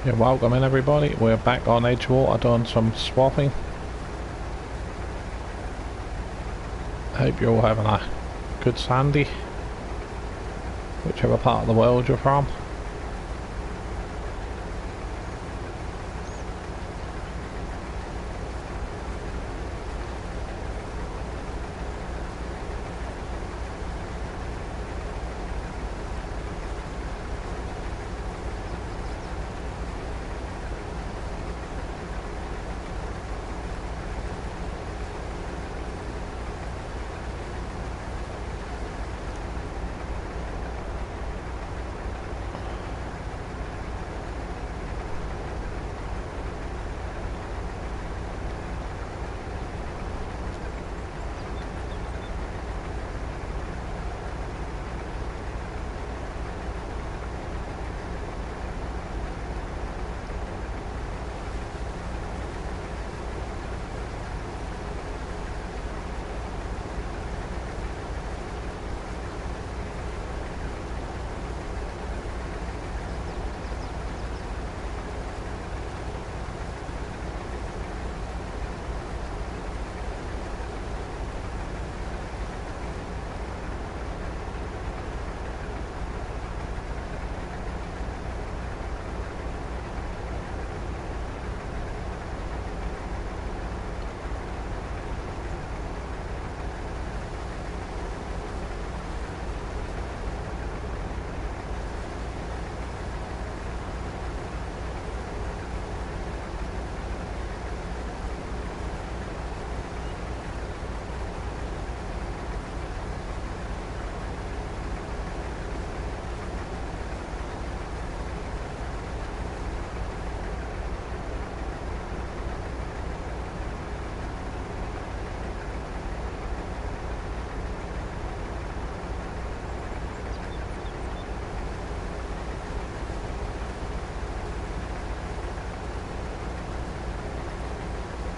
Yeah, welcome in everybody. We're back on Edgewater doing some swapping. Hope you're all having a good Sunday, whichever part of the world you're from.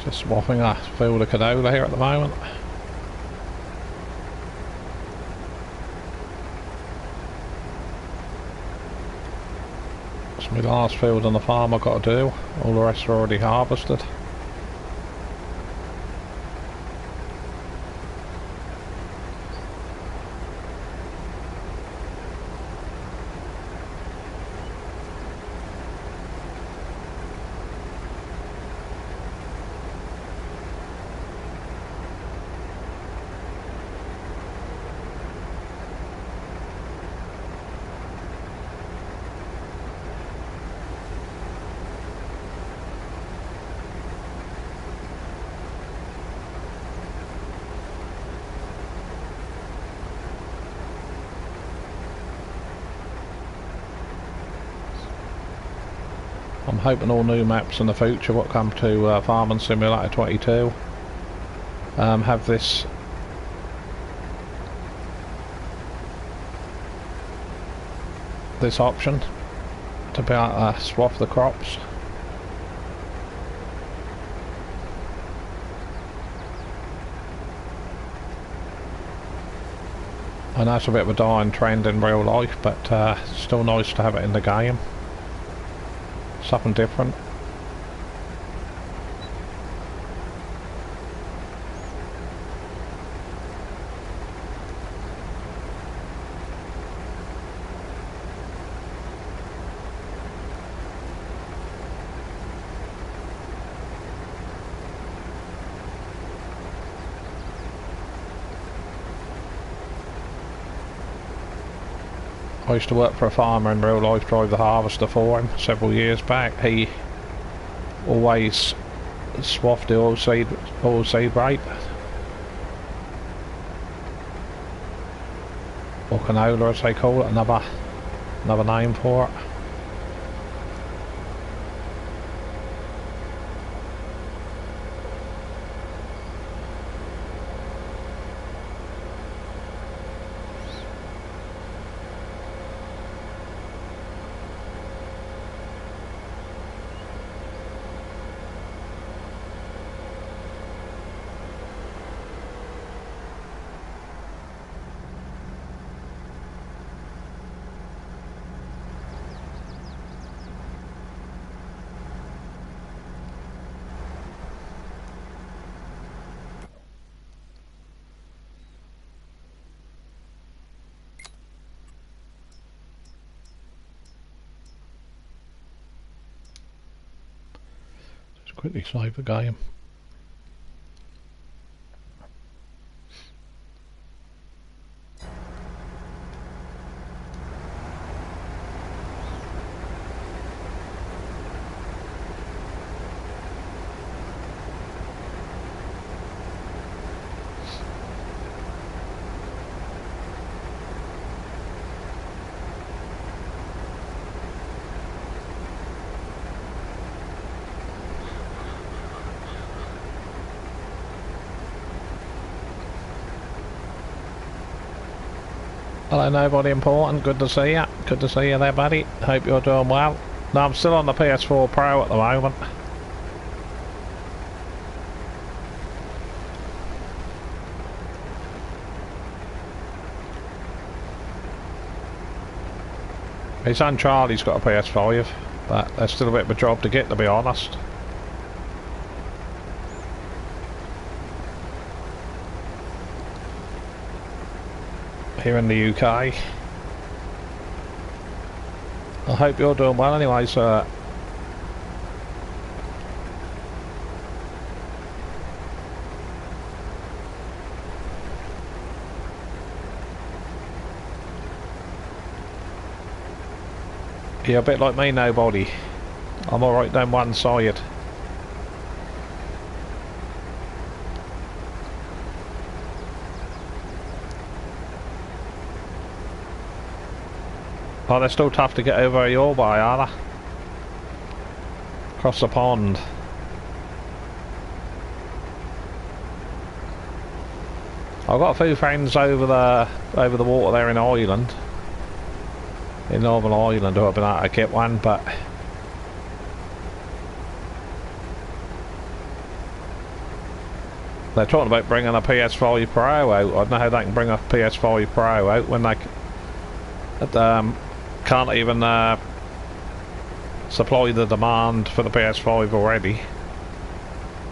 Just swapping a field of canola here at the moment. It's my last field on the farm I've got to do. All the rest are already harvested. I'm hoping all new maps in the future what come to Farming Simulator 22 have this option to be able to swap the crops. I know it's a bit of a dying trend in real life, but still nice to have it in the game. Something different. I used to work for a farmer in real life, drive the harvester for him several years back. He always swapped the oilseed rape, or canola as they call it, another name for it. Quickly save the game. Hello, nobody important. Good to see you. Good to see you there, buddy. Hope you're doing well. No, I'm still on the PS4 Pro at the moment. My son Charlie's got a PS5, but there's still a bit of a job to get, to be honest. Here in the UK. I hope you're doing well anyway, sir. You're a bit like me, nobody. I'm alright down one side. Oh, they're still tough to get over your way, are they? Across the pond. I've got a few friends over the water there in Ireland. In Northern Ireland who have been able to get one, but they're talking about bringing a PS5 Pro out. I don't know how they can bring a PS5 Pro out when they can't even supply the demand for the PS5 already.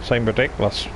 Seems ridiculous.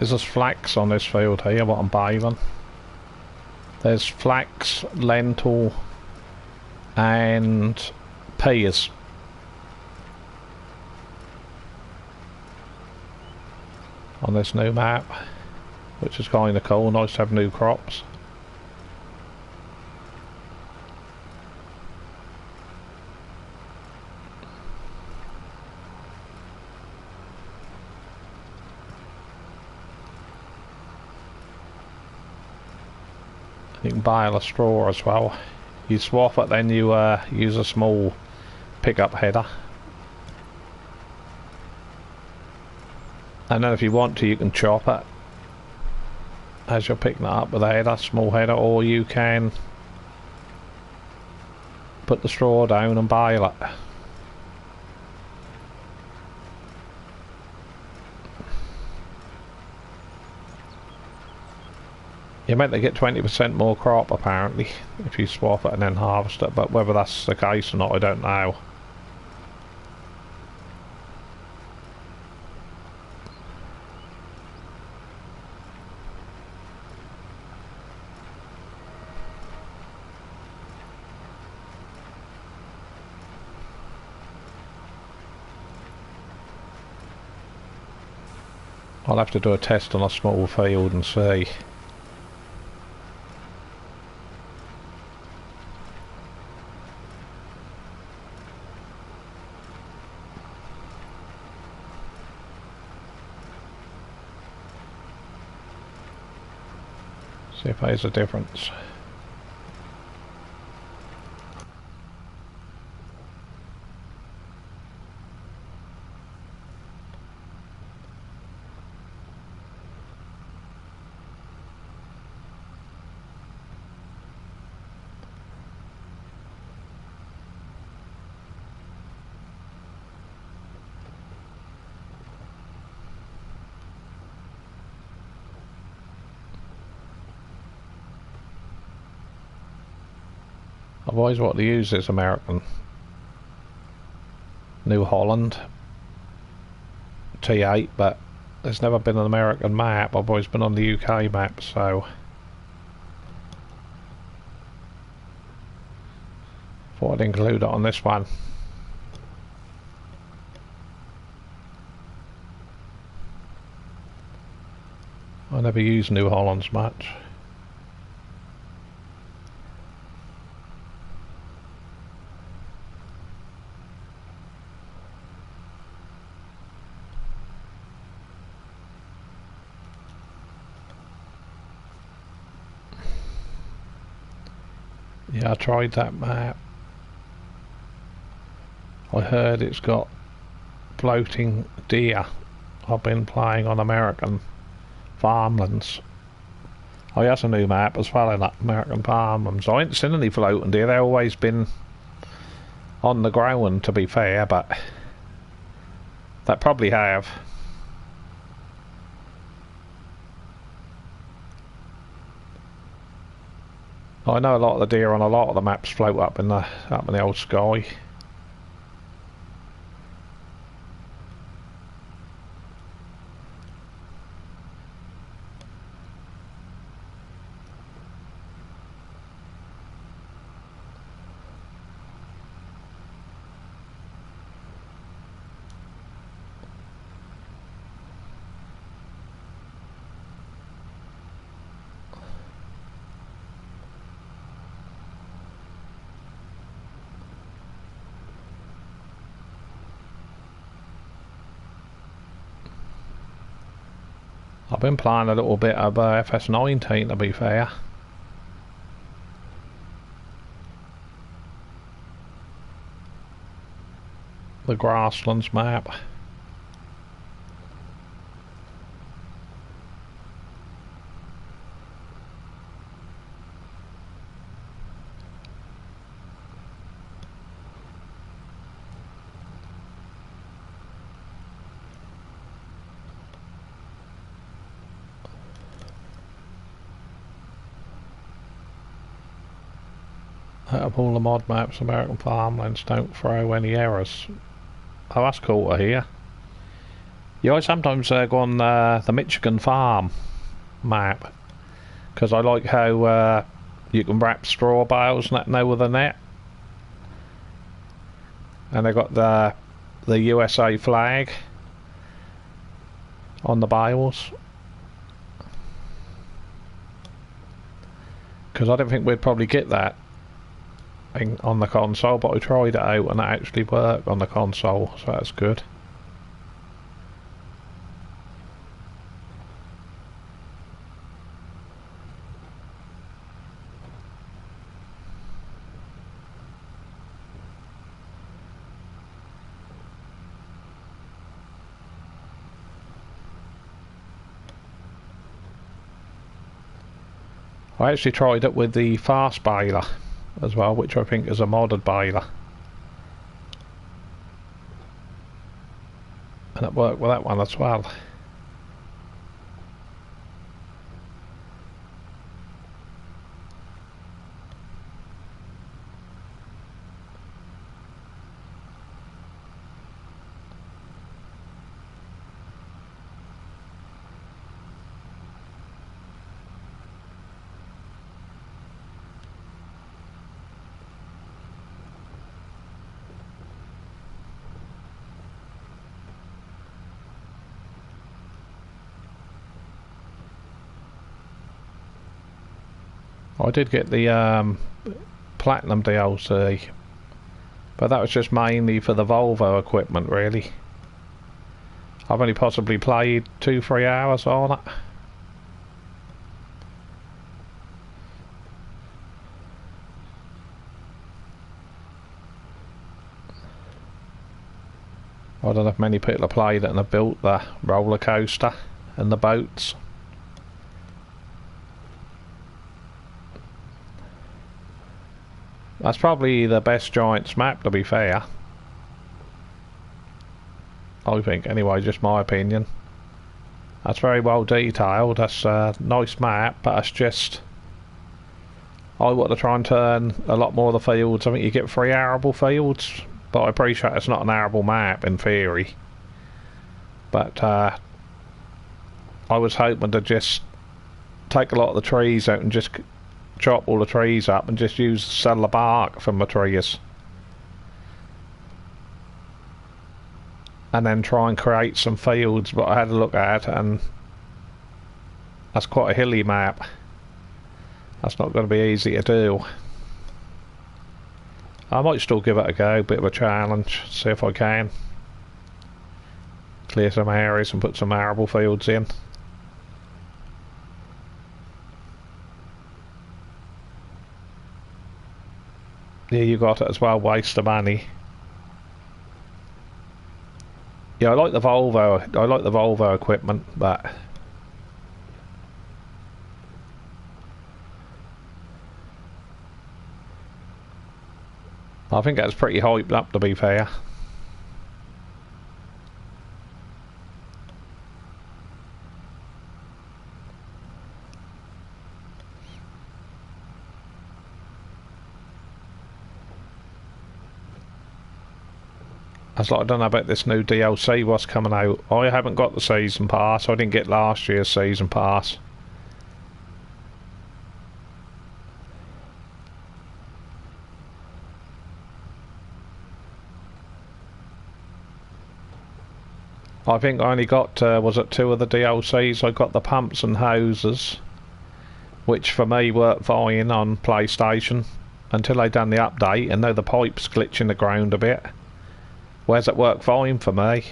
is there's flax on this field here, what I'm baling. There's flax, lentil and peas. On this new map, which is kind of cool, nice to have new crops. You can bale a straw as well. You swap it, then you use a small pickup header. And then if you want to, you can chop it as you're picking it up with a header, small header, or you can put the straw down and bale it. You're meant to get 20% more crop apparently if you swap it and then harvest it, but whether that's the case or not I don't know. I'll have to do a test on a small field and see. See if there's a difference. I've always wanted to use this American New Holland T8, but there's never been an American map. I've always been on the UK map, so thought I'd include it on this one. I never use New Hollands much. Yeah, I tried that map. I heard it's got floating deer. I've been playing on American farmlands. Oh, yeah, that's a new map as well in that American farmlands. I ain't seen any floating deer. They've always been on the ground, to be fair, but they probably have. I know a lot of the deer on a lot of the maps float up in the old sky. I've been playing a little bit of FS19 to be fair. The grasslands map. Out of all the mod maps, American farmlands don't throw any errors. Oh, that's cool to hear. Yeah, I sometimes go on the Michigan farm map because I like how you can wrap straw bales and that now with a net, and they got the USA flag on the bales. Because I didn't think we'd probably get that on the console, but I tried it out and it actually worked on the console, so that's good. I actually tried it with the fast baler as well, which I think is a modded baler, and it worked with that one as well. I did get the Platinum DLC, but that was just mainly for the Volvo equipment really. I've only possibly played 2-3 hours on it. I don't know if many people have played it and have built the roller coaster and the boats. That's probably the best Giants map, to be fair. I think, anyway, just my opinion. That's very well detailed, that's a nice map, but it's just... I want to try and turn a lot more of the fields. I think you get 3 arable fields, but I appreciate it's not an arable map in theory. But I was hoping to just take a lot of the trees out and just chop all the trees up and just sell the bark from the trees, and then try and create some fields. But I had a look at it and that's quite a hilly map. That's not going to be easy to do. I might still give it a go, bit of a challenge, see if I can clear some areas and put some arable fields in. Yeah, you got it as well, waste of money. Yeah, I like the Volvo equipment, but I think that's pretty hyped up, to be fair. That's like, I don't know about this new DLC what's coming out. I haven't got the season pass. I didn't get last year's season pass. I think I only got, was it 2 of the DLCs? I got the pumps and hoses, which for me worked fine on PlayStation until they done the update, and now the pipes glitch in the ground a bit. Whereas it worked fine for me.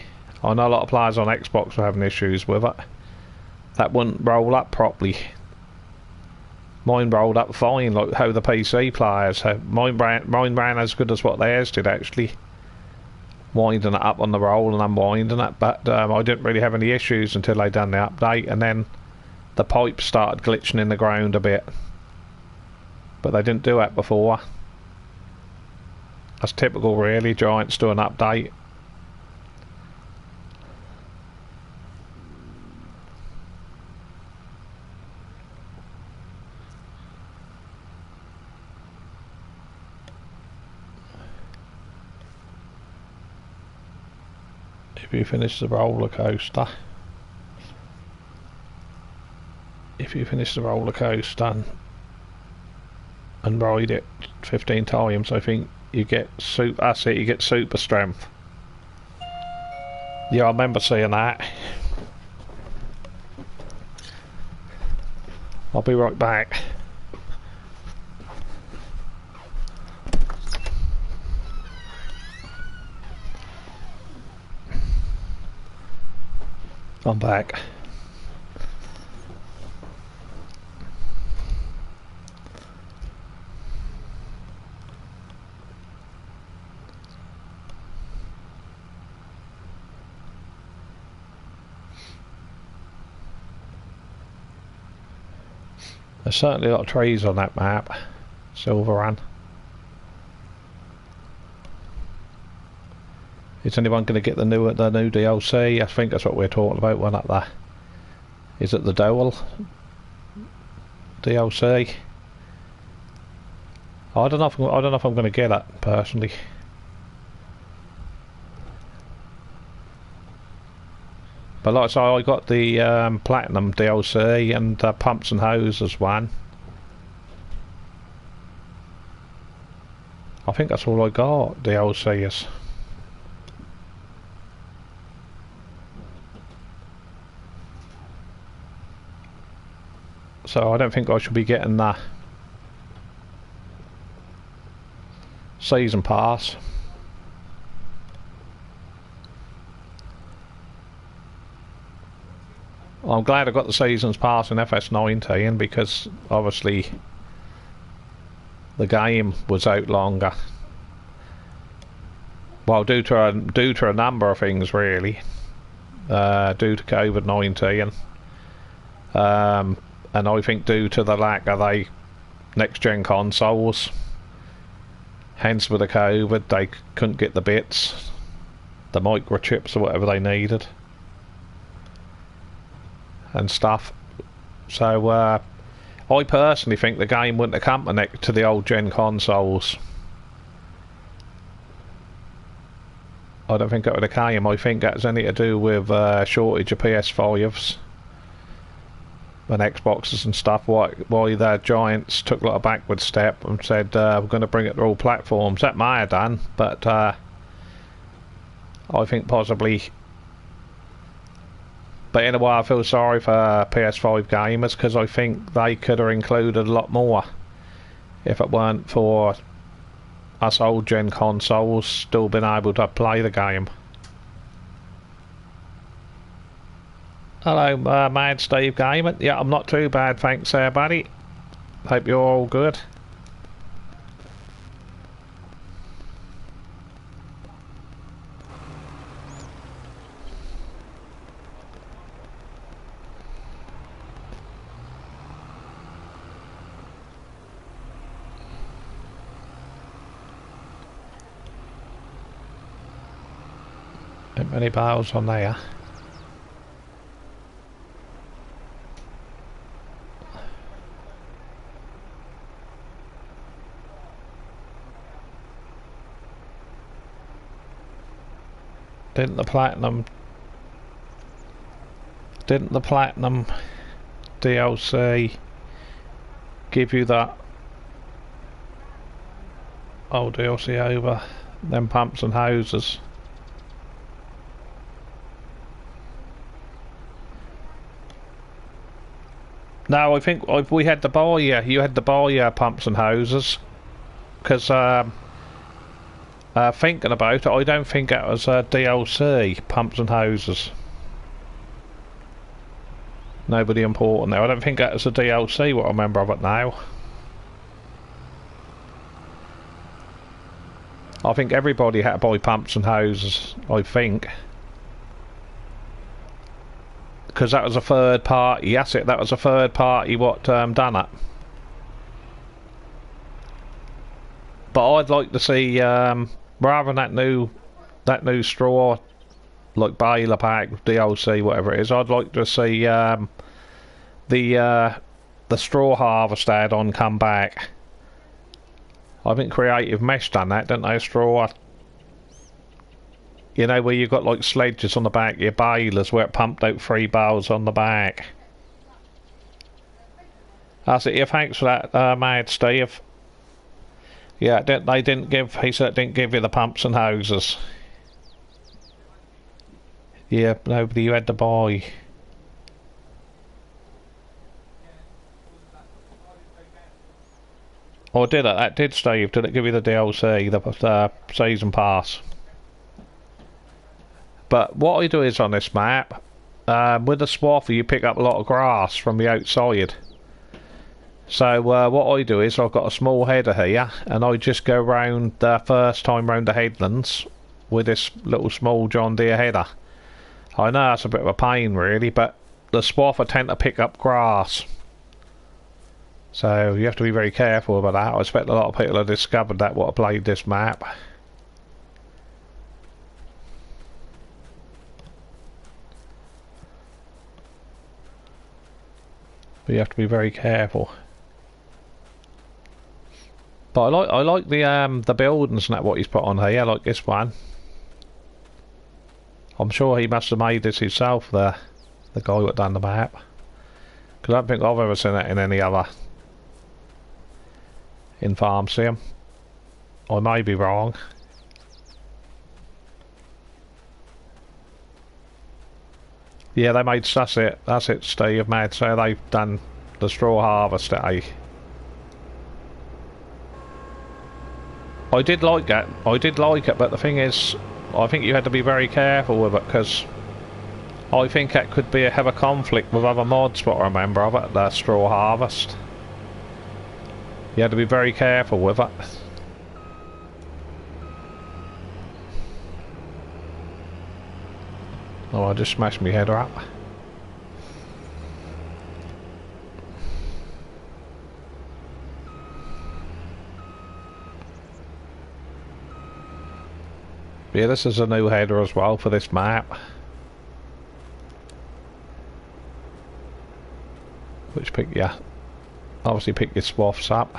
I know a lot of players on Xbox were having issues with it. That wouldn't roll up properly. Mine rolled up fine, like how the PC players have. Mine ran as good as what theirs did, actually. Winding it up on the roll and unwinding it, but I didn't really have any issues until they done the update, and then the pipes started glitching in the ground a bit. But they didn't do that before. That's typical really, Giants do an update. If you finish the roller coaster, and ride it 15 times, I think you get that's it, you get super strength. Yeah, I remember seeing that. I'll be right back. I'm back. There's certainly a lot of trees on that map, Silverrun. Is anyone going to get the new DLC? I think that's what we're talking about. One up there. Is it the Dole DLC? I don't know if I'm going to get it personally. But like I say, I got the Platinum DLC and Pumps and Hoses one. I think that's all I got, DLCs. So I don't think I should be getting the Season Pass. I'm glad I got the Seasons Pass in FS19 because obviously the game was out longer. Well, due to a number of things really, due to COVID-19, and I think due to the lack of the next-gen consoles. Hence, with the COVID, they couldn't get the bits, the microchips or whatever they needed. And stuff. So I personally think the game wouldn't have come to the old gen consoles. I don't think it would have came. I think that's anything to do with shortage of PS5s and Xboxes and stuff. Why the giants took a lot of backward step and said we're going to bring it to all platforms. That may have done, but I think possibly. But in a way, I feel sorry for PS5 gamers because I think they could have included a lot more if it weren't for us old gen consoles still being able to play the game. Hello, Mad Steve Gamer. Yeah, I'm not too bad, thanks there, buddy. Hope you're all good. Not many barrels on there. Didn't the Platinum DLC give you that old DLC over them pumps and hoses? No, I think we had to buy you had to buy pumps and hoses because thinking about it, I don't think it was DLC, pumps and hoses. Nobody important there. I don't think that was a DLC, what I remember of it now. I think everybody had to buy pumps and hoses, I think. Because that was a third party, that's it, that was a third party what done it. But I'd like to see, rather than that new straw, like baler pack, DLC, whatever it is, I'd like to see the straw harvest add-on come back. I think Creative Mesh done that, didn't they? Straw You know where you've got like sledges on the back of your balers where it pumped out 3 bales on the back. That's it. Yeah, thanks for that, mad Steve. Yeah, they didn't give. He said it didn't give you the pumps and hoses. Yeah, nobody you had to buy. Or did it? That did, Steve. Did it give you the DLC, the season pass? But what I do is on this map, with the swather you pick up a lot of grass from the outside. So what I do is I've got a small header here, and I just go round the first time round the headlands with this little small John Deere header. I know that's a bit of a pain really, but the swather tend to pick up grass. So you have to be very careful about that. I expect a lot of people have discovered that what have played this map. But you have to be very careful. But I like the buildings and that what he's put on here, like this one. I'm sure he must have made this himself, the guy who done the map. Because I don't think I've ever seen it in any other in Farm Sim. I may be wrong. Yeah, they made that's it, Steve, mate. So they've done the straw harvest, eh? I did like it, but the thing is, I think you had to be very careful with it, because I think it could have a conflict with other mods, what I remember of it, the straw harvest. You had to be very careful with it. Oh, I just smashed my header up. Yeah, this is a new header as well for this map. Which obviously pick your swaths up.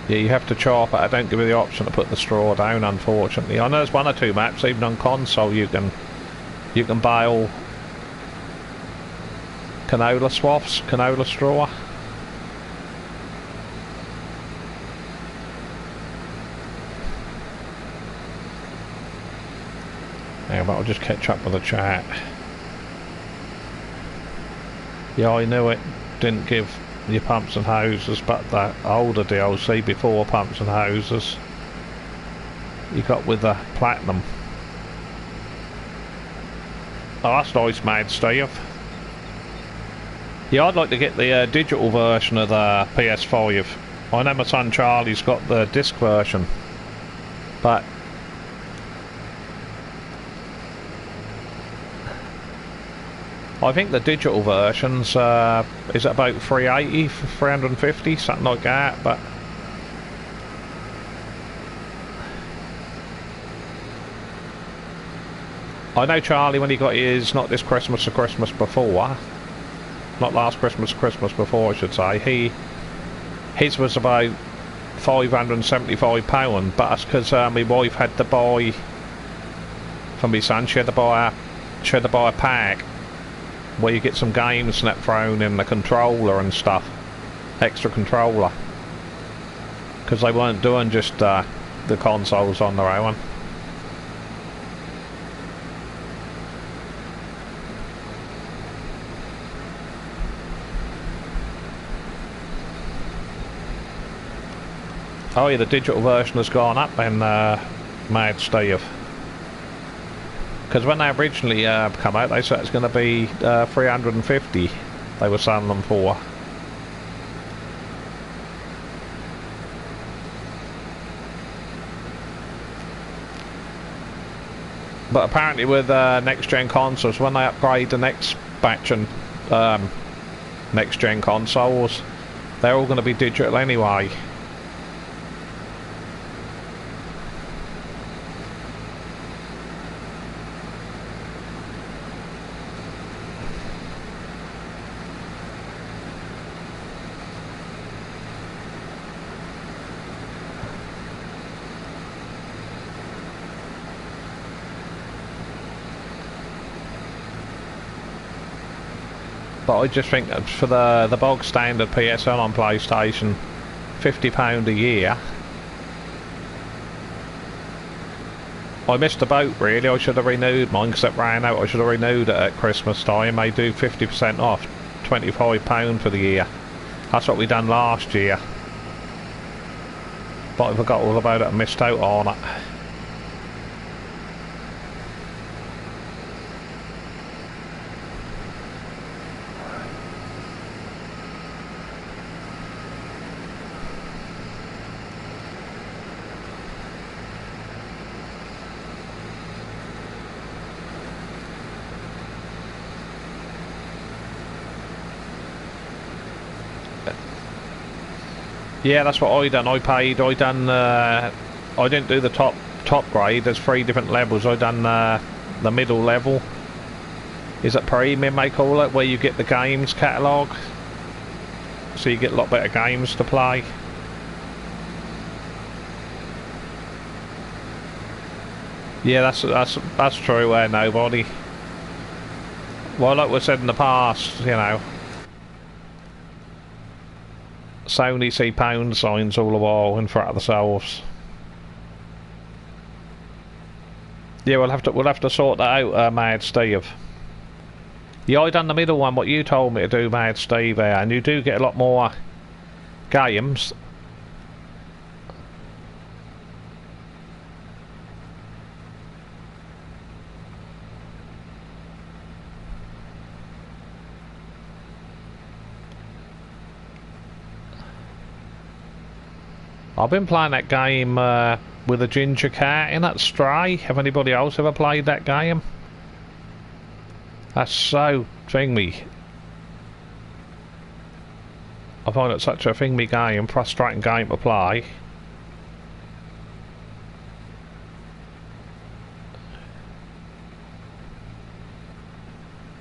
Yeah, you have to chop it. I don't give you the option to put the straw down, unfortunately. I know there's 1 or 2 maps, even on console, you can bale canola swaths, canola straw. Yeah, but I'll just catch up with the chat. Yeah, I knew it didn't give your pumps and hoses, but the older DLC before pumps and hoses you got with the platinum. Oh, that's nice, mate, Steve. Yeah, I'd like to get the digital version of the PS5. I know my son Charlie's got the disc version, but I think the digital versions is about 380, 350, something like that. But I know Charlie, when he got his, not this Christmas, the Christmas before, not last Christmas, Christmas before I should say, his was about £575, but that's because my wife had to buy for my son. She had to buy a pack where you get some games and that thrown in, the controller and stuff, extra controller, because they weren't doing just the consoles on their own. Oh yeah, the digital version has gone up in Mad Steve. Because when they originally come out, they said it's going to be 350 they were selling them for. But apparently with next gen consoles, when they upgrade the next batch and next gen consoles, they're all going to be digital anyway. But I just think that for the bog standard PSN on PlayStation, £50 a year. I missed the boat really. I should have renewed mine because it ran out. I should have renewed it at Christmas time. They do 50% off, £25 for the year. That's what we done last year. But I forgot all about it and missed out on it. Yeah, that's what I done. I didn't do the top grade. There's 3 different levels. I done the middle level. Is it premium they call it, where you get the games catalogue, so you get a lot better games to play. Yeah, that's true. Nobody. Well, like we said in the past, you know, Sony see pound signs all the while in front of themselves. Yeah, we'll have to sort that out, Mad Steve. Yeah, I done the middle one, what you told me to do, Mad Steve, there, and you do get a lot more games. I've been playing that game with a ginger cat in it, Stray. Have anybody else ever played that game? That's so thingy. I find it such a thingy game, frustrating game to play.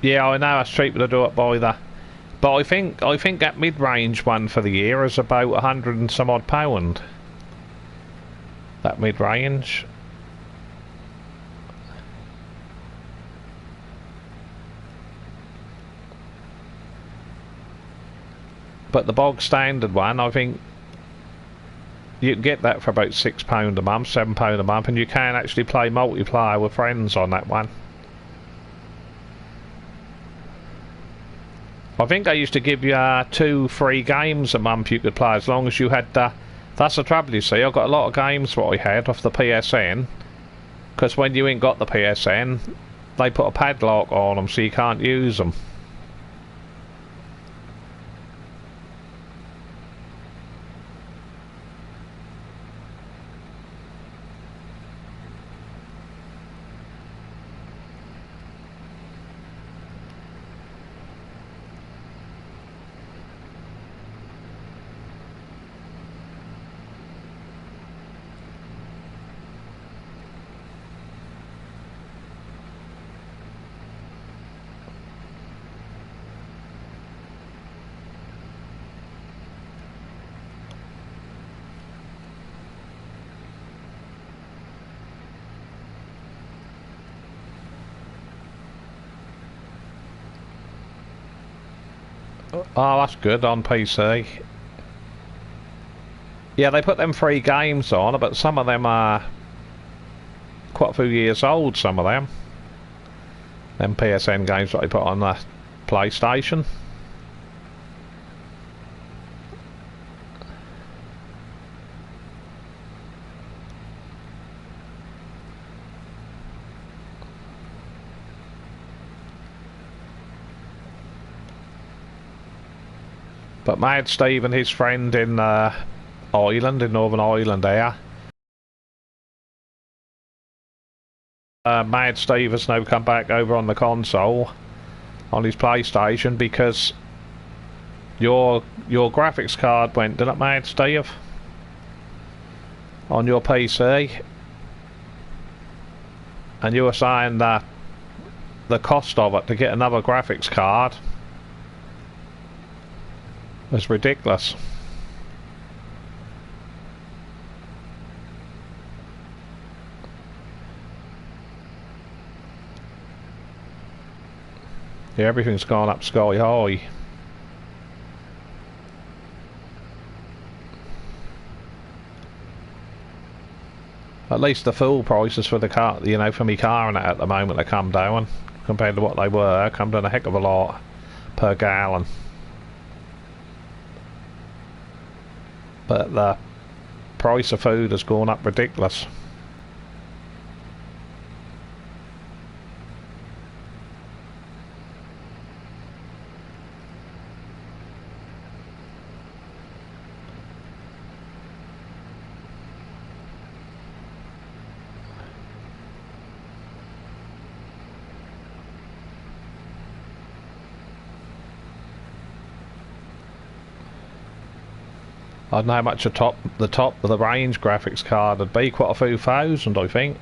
Yeah, I know it's cheaper to do it by the... But I think that mid-range one for the year is about 100 and some odd pound. That mid-range. But the bog standard one, I think you can get that for about £6 a month, £7 a month, and you can actually play multiplayer with friends on that one. I think they used to give you 2 free games a month you could play as long as you had... that's the trouble, you see. I got a lot of games what I had off the PSN, because when you ain't got the PSN, they put a padlock on them so you can't use them. Oh, that's good on PC. Yeah, they put them free games on, but some of them are quite a few years old, some of them. Them PSN games that they put on the PlayStation. But Mad Steve and his friend in Ireland, in Northern Ireland there. Mad Steve has now come back over on the console, on his PlayStation, because your graphics card went, didn't it, Mad Steve? On your PC. And you were saying that the cost of it to get another graphics card was ridiculous. Yeah, everything's gone up sky high. At least the fuel prices for the car, you know, for me car and that at the moment, they come down compared to what they were. Come down a heck of a lot per gallon. But the price of food has gone up ridiculous. I don't know how much the top of the range graphics card would be. Quite a few thousand, I think.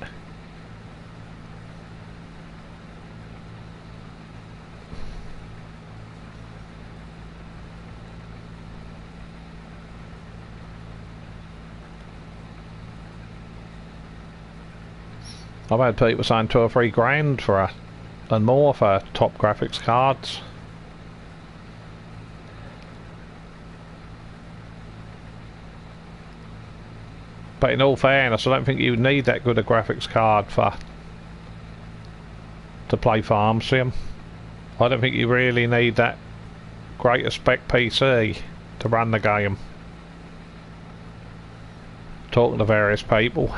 I've had people saying 2 or 3 grand for and more for top graphics cards. But in all fairness, I don't think you need that good a graphics card to play Farm Sim. I don't think you really need that great a spec PC to run the game. Talking to various people.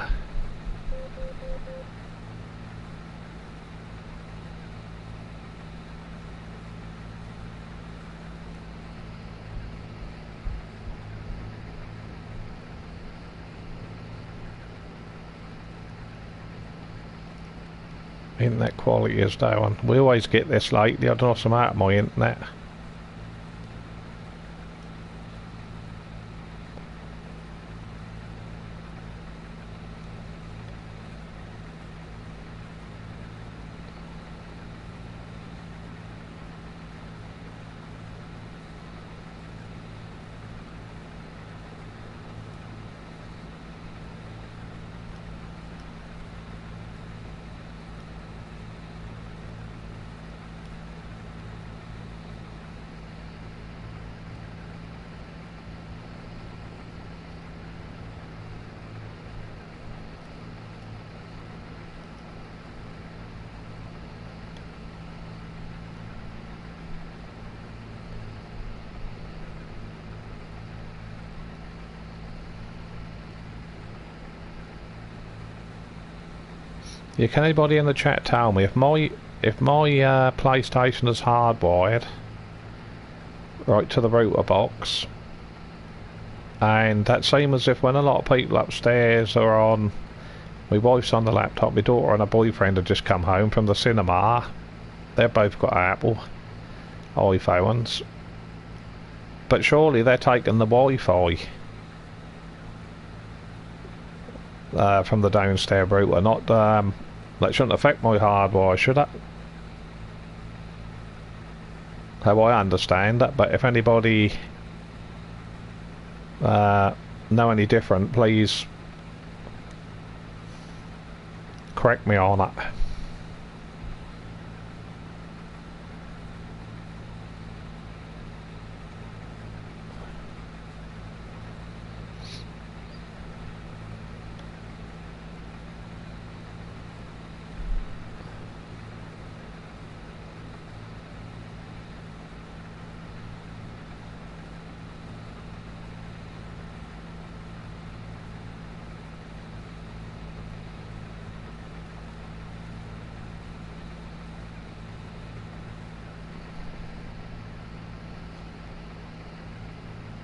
Internet quality is down. We always get this lately. I don't know what's the matter with my internet. Yeah, can anybody in the chat tell me if my PlayStation is hardwired right to the router box, and that seems as if when a lot of people upstairs are on, my wife's on the laptop, my daughter and her boyfriend have just come home from the cinema, they've both got Apple iPhones, but surely they're taking the Wi-Fi from the downstairs router, not that shouldn't affect my hardwire, should it? How I understand it, but if anybody know any different, please correct me on it.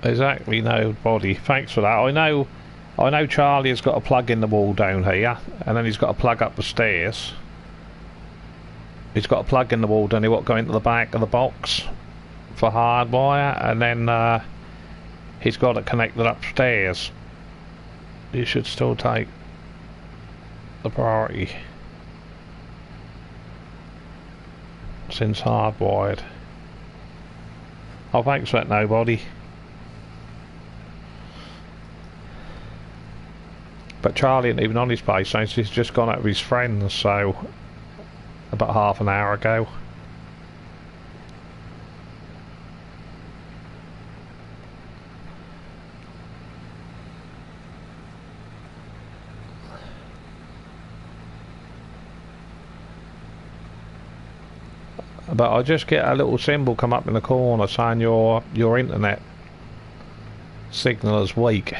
Exactly, nobody. Thanks for that. I know Charlie has got a plug in the wall down here, and then he's got a plug up the stairs. He's got a plug in the wall down here, what, going to the back of the box for hardwire, and then he's got it connected upstairs. You should still take the priority since hardwired. Oh, thanks for that, nobody. But Charlie ain't even on his PlayStation, he's just gone out with his friends, so about half an hour ago. But I just get a little symbol come up in the corner saying your internet signal is weak.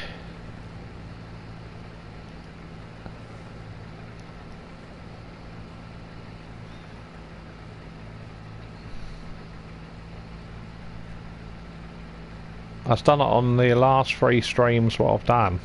I've done it on the last 3 streams what I've done.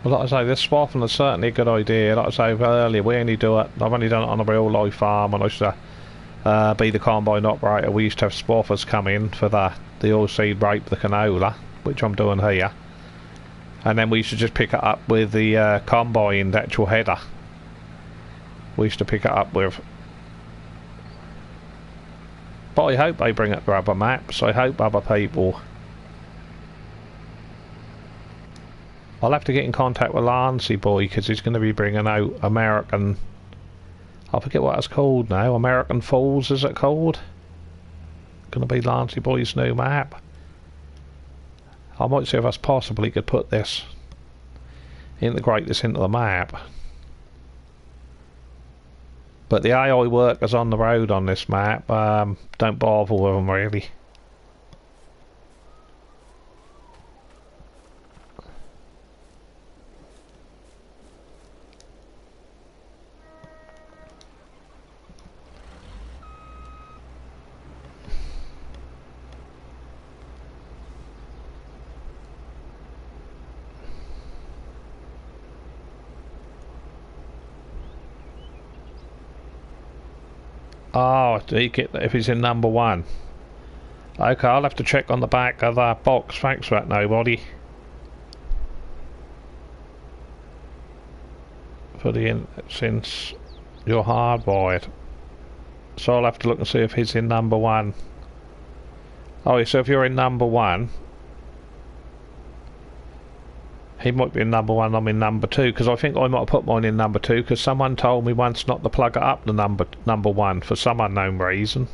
Well, like I say, this swathing is certainly a good idea. Like I say earlier, we only do it. I've only done it on a real life farm, and I used to be the combine operator. We used to have swathers come in for the oilseed rape, the canola, which I'm doing here, and then we used to just pick it up with the combine, the actual header. We used to pick it up with. But I hope they bring it to other maps. I hope other people. I'll have to get in contact with Lancey boy because he's going to be bringing out American. I forget what it's called now. American Falls, is it called? Going to be Lancey boy's new map. I might see if I possibly could put this, integrate this into the map. But the AI workers on the road on this map, don't bother with them really. Oh, if he's in number 1. Okay, I'll have to check on the back of that box. Thanks for that, nobody. Since you're hardwired. So I'll have to look and see if he's in number 1. Oh, so if you're in number 1, he might be in number 1, I'm in number 2, because I think I might have put mine in number 2, because someone told me once not to plug it up to number 1 for some unknown reason.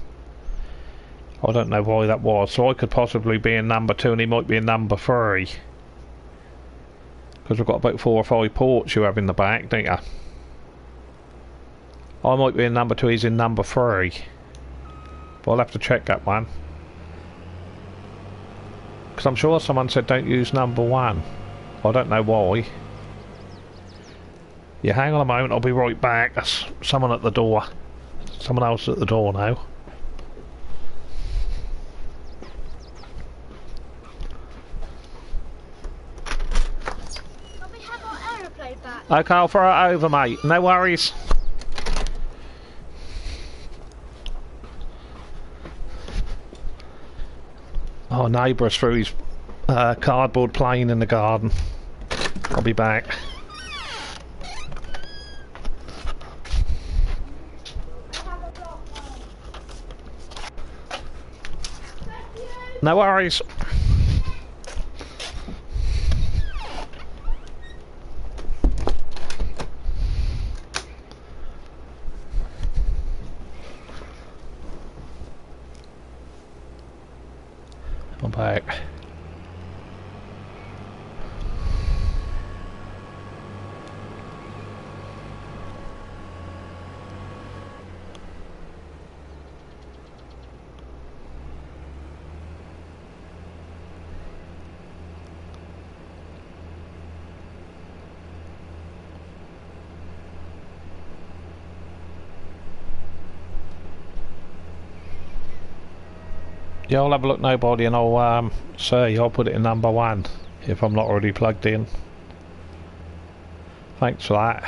I don't know why that was, so I could possibly be in number 2 and he might be in number 3. Because we've got about 4 or 5 ports you have in the back, don't you? I might be in number 2, he's in number 3. But I'll have to check that one. Because I'm sure someone said don't use number 1. I don't know why. Yeah, hang on a moment, I'll be right back. That's someone at the door. Someone else at the door now. Can we have our aeroplane back? Okay, I'll throw it over, mate. No worries. Oh, neighbour's threw his cardboard plane in the garden. I'll be back. No worries. I'm back. Yeah, I'll have a look, nobody, and I'll say I'll put it in number 1 if I'm not already plugged in. Thanks for that.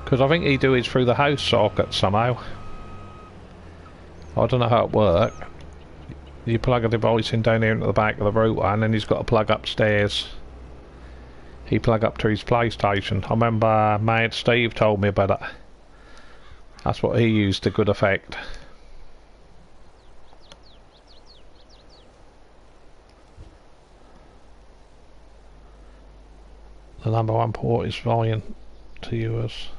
Because I think he do it through the house socket somehow. I don't know how it works. You plug a device in down here into the back of the router, and then he's got to plug upstairs. He plug up to his PlayStation. I remember mate Steve told me about it. That's what he used to good effect. The #1 port is fine to use.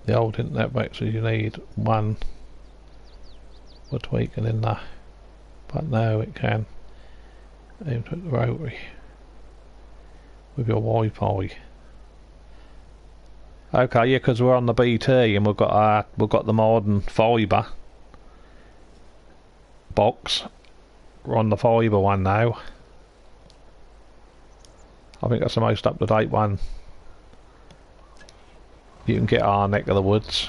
The old internet boxes you need one for tweaking in there, but now it can input the rotary with your Wi-Fi. Okay, yeah, because we're on the BT and we've got the modern fibre box. We're on the fibre one now. I think that's the most up-to-date one you can get our neck of the woods.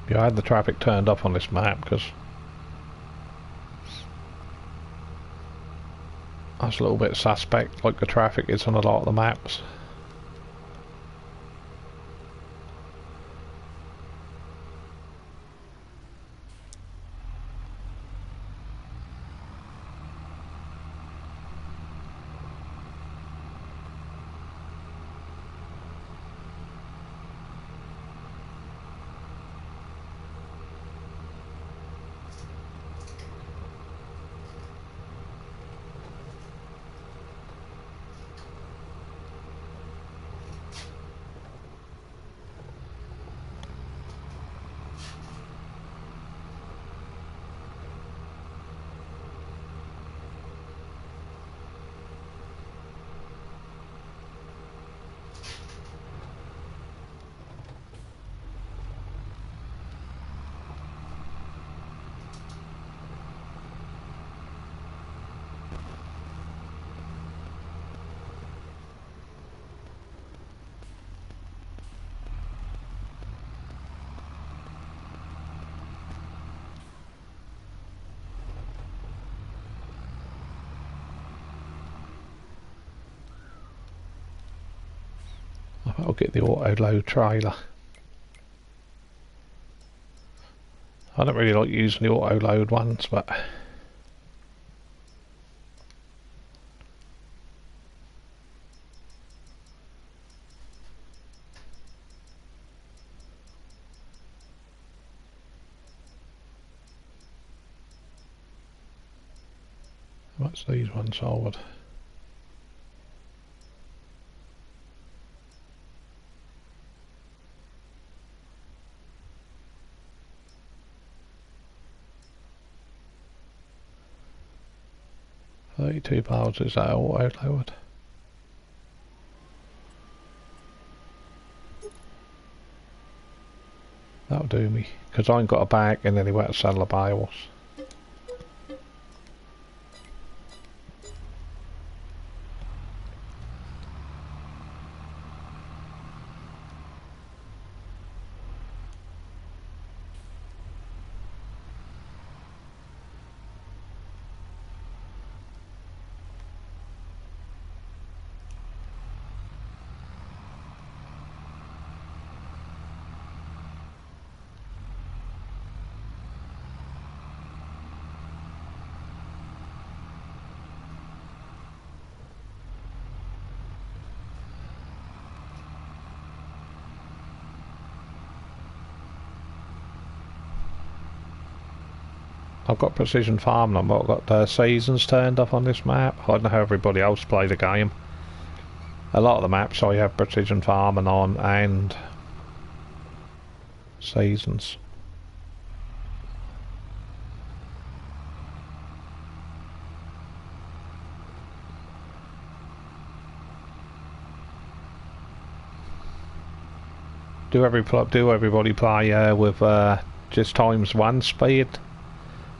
Yeah, I had the traffic turned up on this map because that's a little bit suspect, like the traffic is on a lot of the maps. I'll get the auto load trailer. I don't really like using the auto load ones, but what's these ones forward? £32 is that auto load? That'll do me, because I ain't got a bag and anywhere to sell the bales. I've got precision farming, but I've got the seasons turned off on this map. I don't know how everybody else play the game. A lot of the maps I have precision farming on and seasons. Do everybody play with just ×1 speed,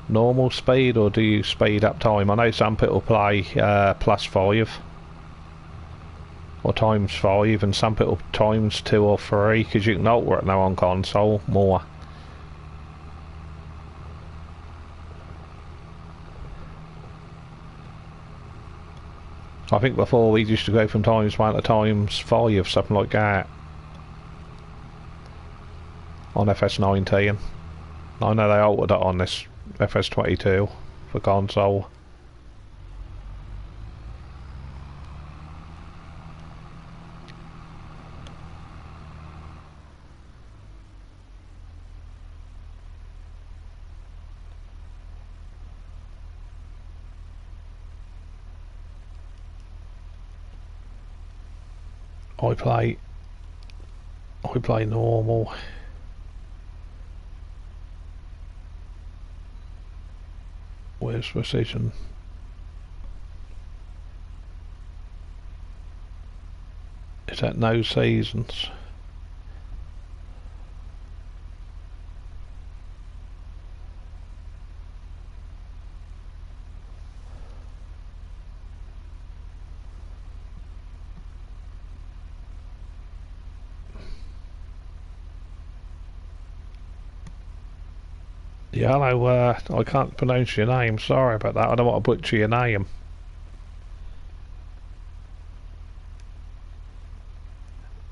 normal speed, or do you speed up time? I know some people play +5 or ×5, and some people ×2 or 3, because you can alter it now on console more. I think before we used to go from ×1 to ×5, something like that, on FS19. I know they altered it on this FS22 for console. I play normal. Where's precision? Is that no seasons? Yeah, hello, I can't pronounce your name, sorry about that, I don't want to butcher your name.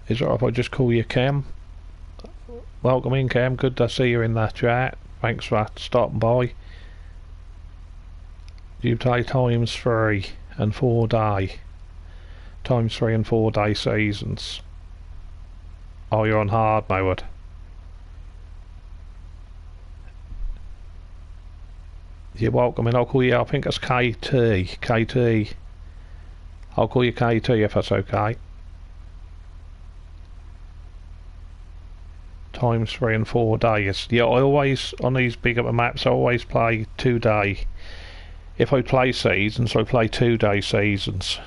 Is it alright if I just call you Cam? Welcome in, Cam, good to see you in the chat, thanks for stopping by. You play ×3 and 4 day. ×3 and 4 day seasons. Oh, you're on hard mode. You're welcome in, I'll call you, I think it's KT. I'll call you KT if that's okay. ×3 and 4 days. Yeah, I always, on these bigger maps, I always play 2 day. If I play seasons, I play 2 day seasons.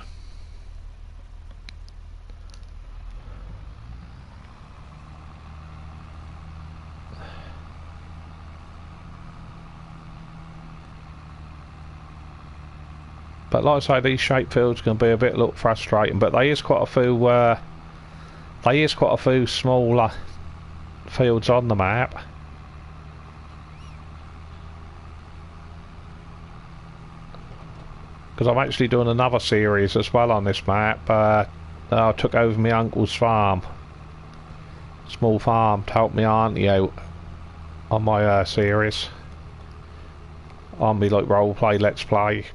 But like I say, these shape fields can be a bit frustrating, but there is quite a few smaller fields on the map. Because I'm actually doing another series as well on this map. I took over my uncle's farm, small farm, to help my auntie out on my series. On me like roleplay, let's play.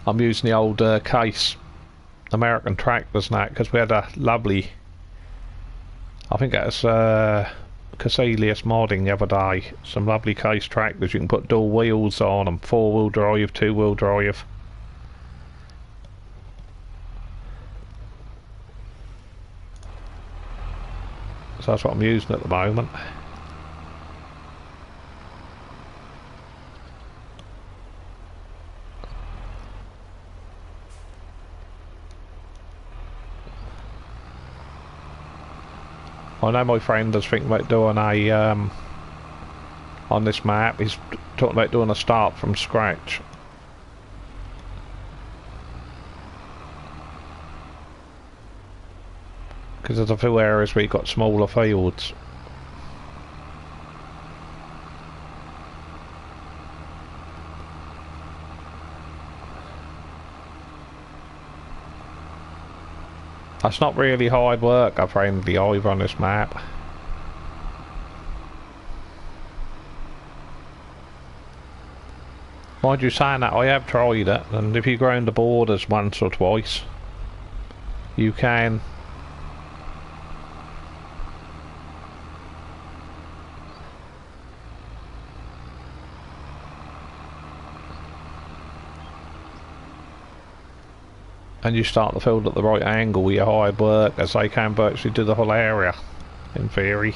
I'm using the old case American tractors now, because we had a lovely, I think that's Casilius modding the other day, some lovely case tractors. You can put dual wheels on them, 4-wheel drive, 2-wheel drive. So that's what I'm using at the moment. I know my friend is thinking about doing a on this map, he's talking about doing a start from scratch. Because there's a few areas where you've got smaller fields. That's not really hard work, apparently, either on this map. Mind you saying that, I have tried it, and if you go around the borders once or twice, you can. And you start the field at the right angle with your hired workers, they can virtually do the whole area, in theory.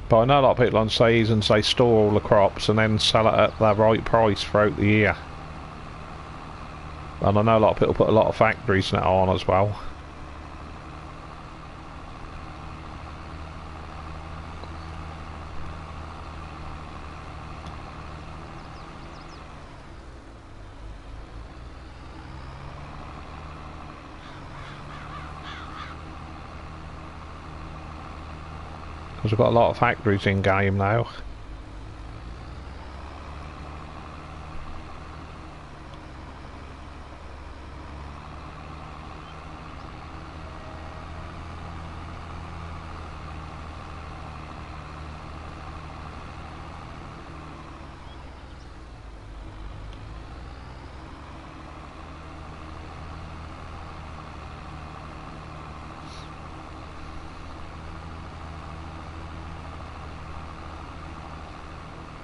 But I know a lot of people on seasons, they store all the crops and then sell it at the right price throughout the year. And I know a lot of people put a lot of factories in it on as well. Because we've got a lot of factories in game now.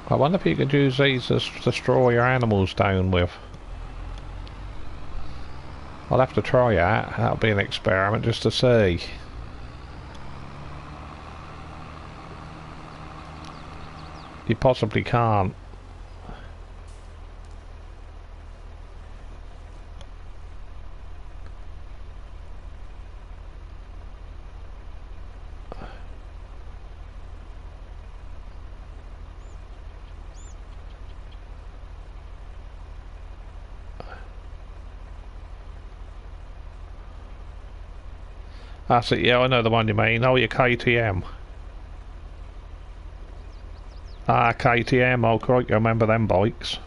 I wonder if you could use these to destroy your animals down with. I'll have to try that. That'll be an experiment just to see. You possibly can't. That's it, yeah, I know the one you mean. Oh, your KTM. Ah, KTM, oh, crikey, I remember them bikes.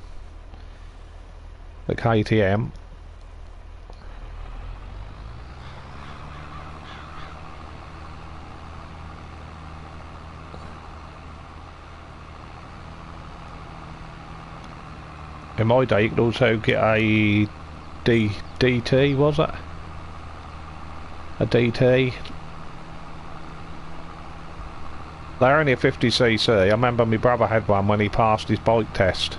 The KTM. In my day, you could also get a DT, was it? A DT. They're only a 50cc. I remember my brother had one when he passed his bike test.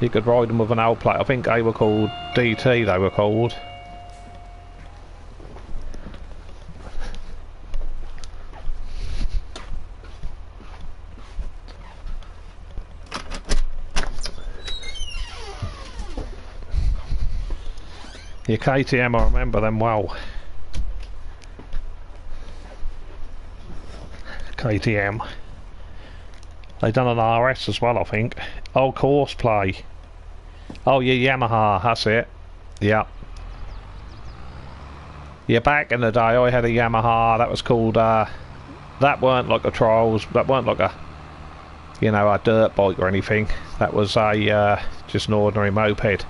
You could ride them with an L plate. I think they were called DT, they were called. Your KTM, I remember them well. KTM. They done an RS as well, I think. Oh, Courseplay. Oh, yeah, Yamaha, that's it. Yeah. Yeah, back in the day I had a Yamaha, that was called, that weren't like a trials, that weren't like a, you know, a dirt bike or anything. That was a, just an ordinary moped.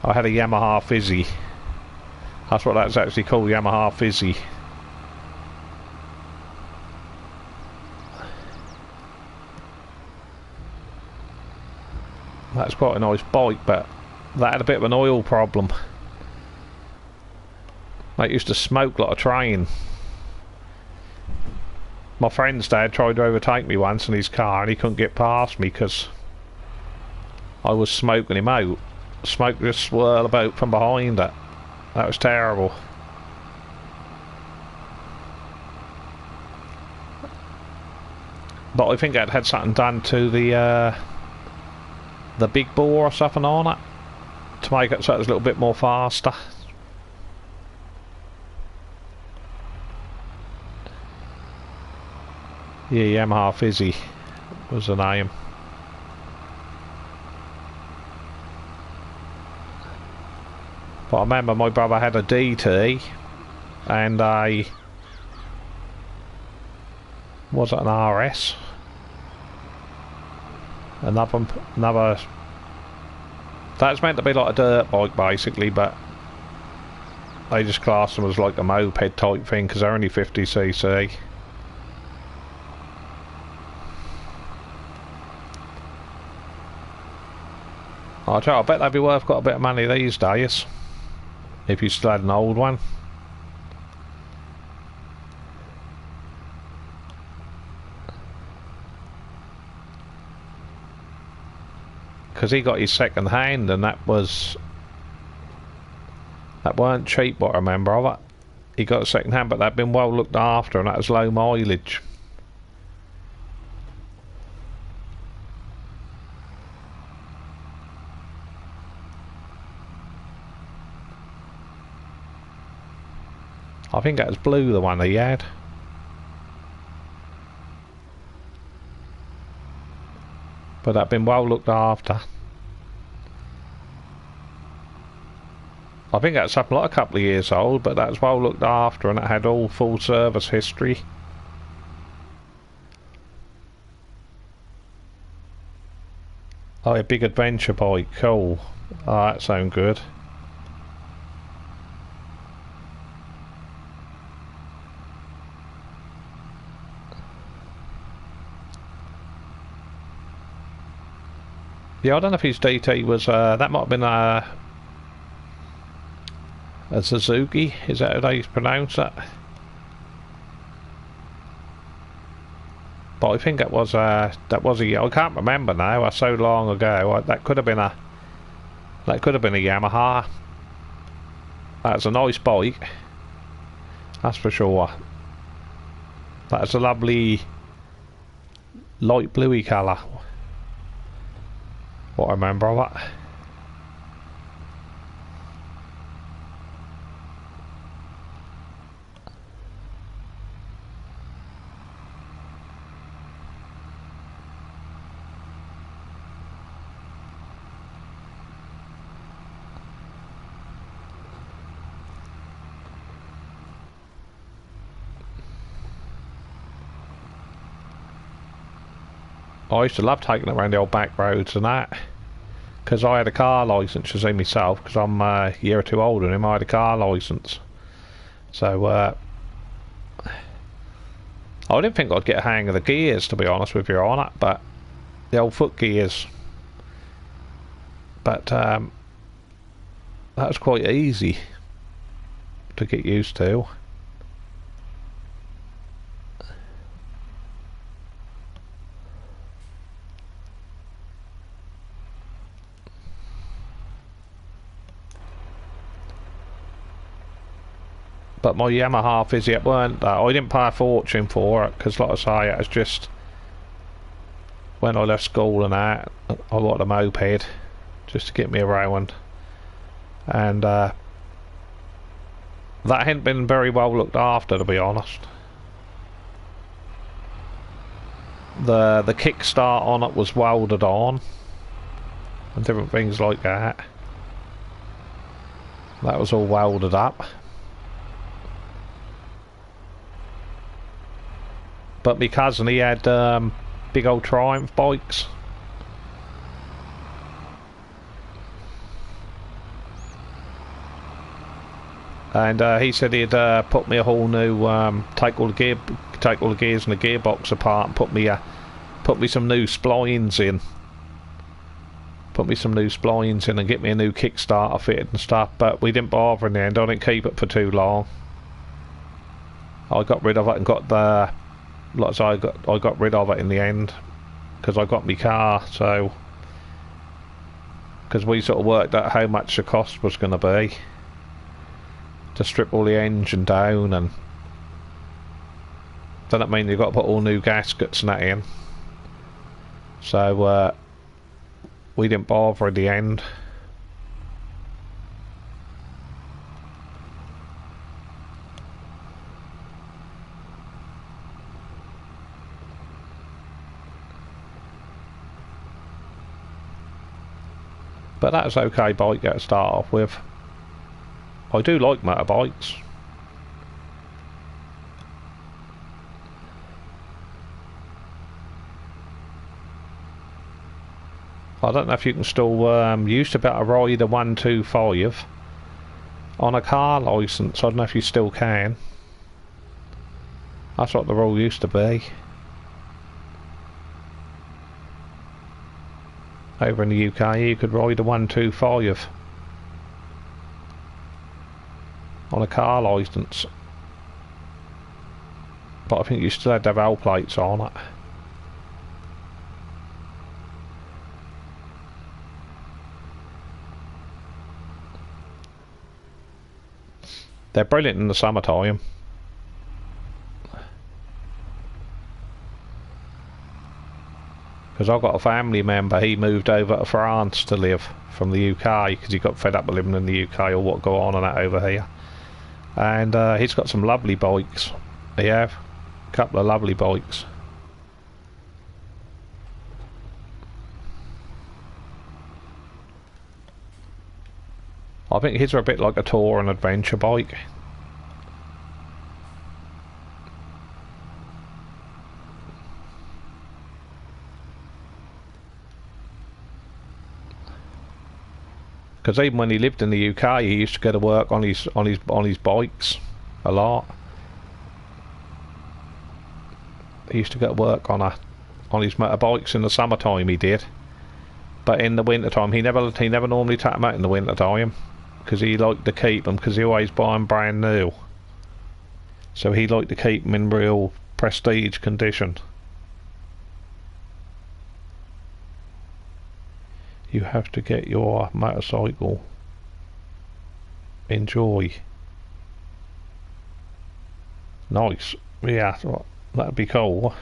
I had a Yamaha Fizzy. That's what that's actually called, Yamaha Fizzy. That's quite a nice bike, but that had a bit of an oil problem. It used to smoke like a train. My friend's dad tried to overtake me once in his car and he couldn't get past me because I was smoking him out. Smoke just swirled about from behind it. That was terrible. But I think that had something done to the big bore or something on it to make it so it was a little bit more faster. Yeah, Yamaha Fizzy was the name. But I remember my brother had a DT and a, was it an RS? Another. That's meant to be like a dirt bike basically, but they just class them as like a moped type thing because they're only 50cc. I bet they'd be worth quite a bit of money these days if you still had an old one. Because he got his second hand and that weren't cheap, what I remember of it. He got a second hand, but that'd been well looked after and that was low mileage. I think that was blue, the one he had. But that'd been well looked after. I think that's something like a couple of years old, but that was well looked after and it had all full service history. Oh, a big adventure bike, cool. Oh, that sounds good. Yeah, I don't know if his DT was, that might have been a Suzuki, is that how they pronounce that? But I think that was a, I can't remember now, that's so long ago. That could have been a Yamaha. That's a nice bike, that's for sure. That's a lovely light bluey colour, what I remember of it. I used to love taking it around the old back roads and that, because I had a car licence, you see, myself, because I'm a year or two older than him. I had a car licence, so I didn't think I'd get a hang of the gears, to be honest with you on it, but the old foot gears, but that was quite easy to get used to. But my Yamaha Fizzy, it weren't that. I didn't pay a fortune for it, because like I say, it was just when I left school and that, I got a moped just to get me around, and that hadn't been very well looked after, to be honest. The kickstart on it was welded on and different things like that. That was all welded up. But my cousin, he had big old Triumph bikes. And he said he'd put me a whole new, take all the gears and the gearbox apart and put me some new splines in. Put me some new splines in and get me a new kickstarter fitted and stuff. But we didn't bother in the end. I didn't keep it for too long. I got rid of it and got the... Like I say, I got rid of it in the end because I got my car, so because we sort of worked out how much the cost was going to be to strip all the engine down, and doesn't that mean you've got to put all new gaskets and that in, so we didn't bother in the end. But that's okay bike to start off with. I do like motorbikes. I don't know if you can still, you used to be able to ride a 125 on a car licence. I don't know if you still can. That's what the rule used to be. Over in the UK, you could ride a 125 on a car licence. But I think you still had to have L plates on it. They're brilliant in the summertime. Because I've got a family member, he moved over to France to live from the UK because he got fed up with living in the UK or what go on and that over here. And he's got some lovely bikes. They have a couple of lovely bikes. I think his are a bit like a tour and adventure bike. Because even when he lived in the UK, he used to go to work on his bikes a lot. He used to go to work on his motorbikes in the summertime. He did, but in the wintertime, he never normally took them out in the wintertime because he liked to keep them because he always buy them brand new. So he liked to keep them in real prestige condition. You have to get your motorcycle. Enjoy. Nice. Yeah, that'd be cool.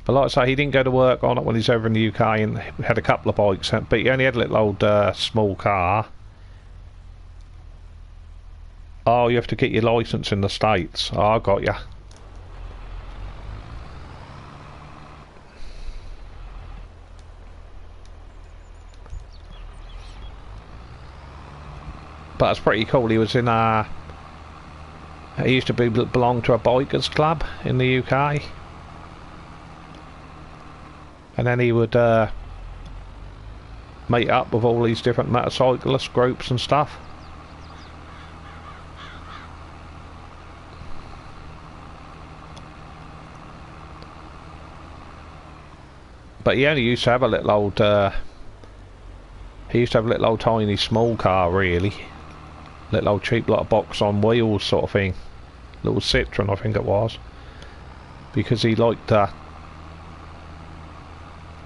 But like I say, he didn't go to work on it when he's over in the UK and he had a couple of bikes, but he only had a little old small car. Oh, you have to get your licence in the States. Oh, I got ya. But it's pretty cool. He was in he used to belong to a bikers club in the UK, and then he would meet up with all these different motorcyclist groups and stuff. But he only used to have a little old he used to have a little old tiny small car, really. Little old cheap little box on wheels sort of thing. Little Citroen, I think it was. Because he liked to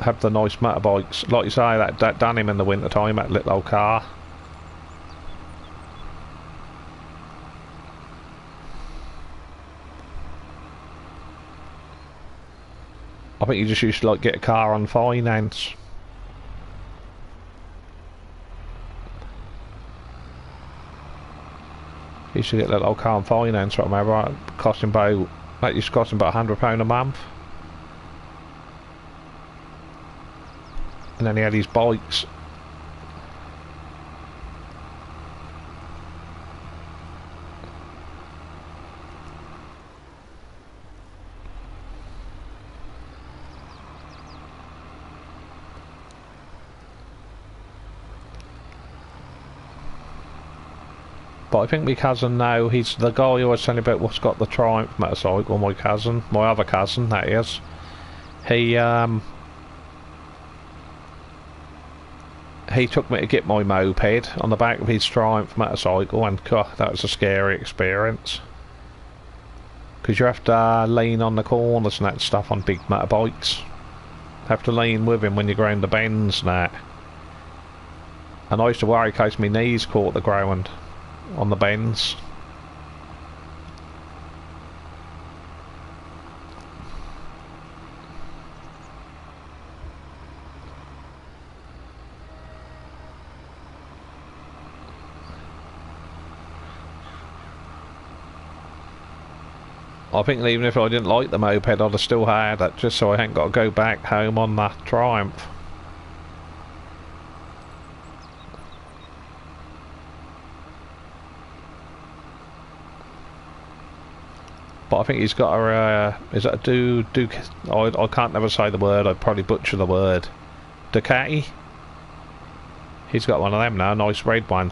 have the nice motorbikes. Like you say, that done him in the winter time, that little old car. I think he just used to like get a car on finance. He used to get a little old car on finance, I remember. That used to cost him about £100 a month. And then he had his bikes. But I think my cousin now, he's the guy who was telling me about what's got the Triumph motorcycle, my other cousin, that is. He took me to get my moped on the back of his Triumph motorcycle, and God, that was a scary experience. Because you have to lean on the corners and that stuff on big motorbikes. Have to lean with him when you go around the bends and that. And I used to worry in case my knees caught the ground on the bends. I think even if I didn't like the moped, I'd have still had it, just so I hadn't got to go back home on the Triumph. But I think he's got a, is it a I can't never say the word, I'd probably butcher the word. Ducati. He's got one of them now, a nice red one.